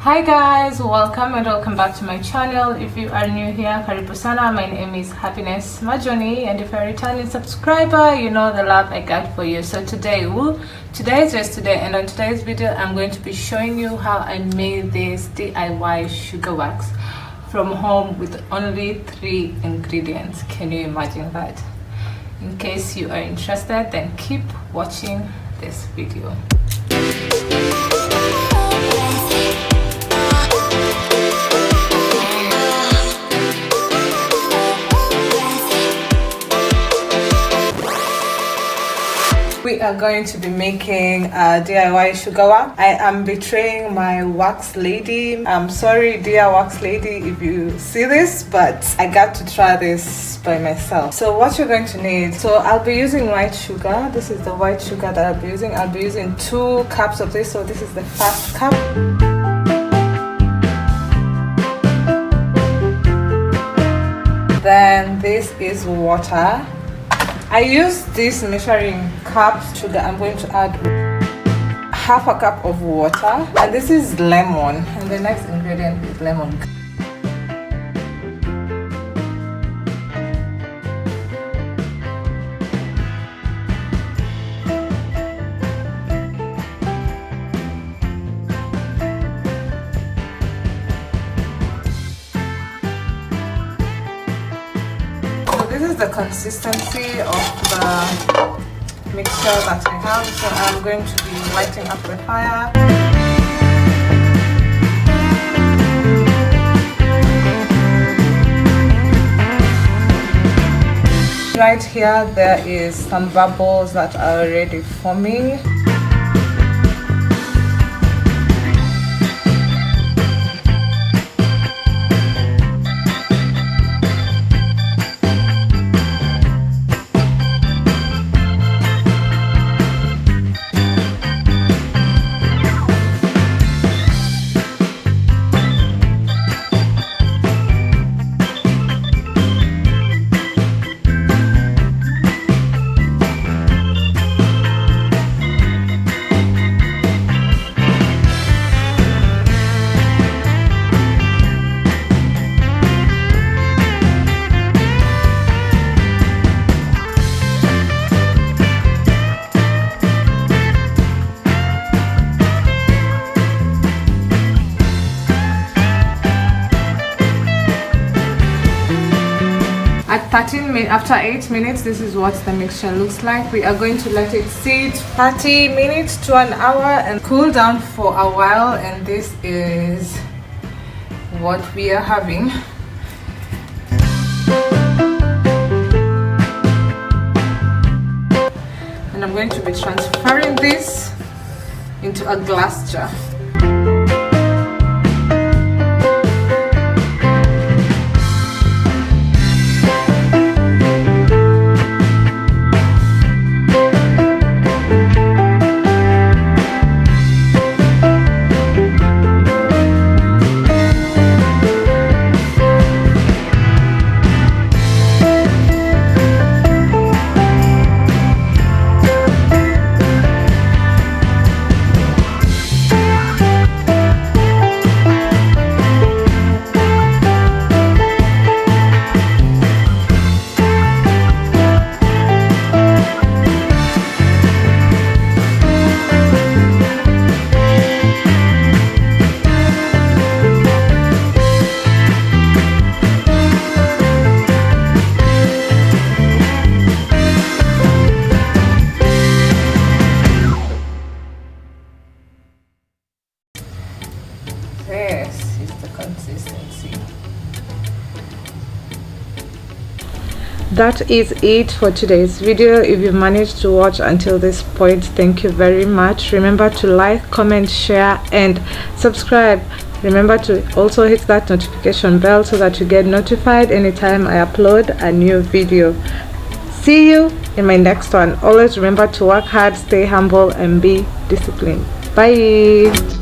Hi guys, welcome and welcome back to my channel. If you are new here, karibu sana. My name is Happiness Majoni, and if you're a returning subscriber, you know the love I got for you. So today is just today, and on today's video I'm going to be showing you how I made this DIY sugar wax from home with only 3 ingredients. Can you imagine that? In case you are interested, then keep watching this video. We are going to be making a DIY sugar wax. I am betraying my wax lady. I'm sorry, dear wax lady, if you see this, but I got to try this by myself. So what you're going to need, so I'll be using white sugar. This is the white sugar that I'll be using. I'll be using 2 cups of this, so this is the first cup. Then this is water. I use this measuring cup sugar. I'm going to add half a cup of water, and this is lemon, and the next ingredient is lemon. This is the consistency of the mixture that I have, so I'm going to be lighting up the fire. Right here there is some bubbles that are already forming. After 8 minutes, this is what the mixture looks like. We are going to let it sit 30 minutes to an hour and cool down for a while, and this is what we are having. And I'm going to be transferring this into a glass jar. This is the consistency. That is it for today's video. If you managed to watch until this point, thank you very much. Remember to like, comment, share and subscribe. Remember to also hit that notification bell so that you get notified anytime I upload a new video. See you in my next one. Always remember to work hard, stay humble and be disciplined. Bye.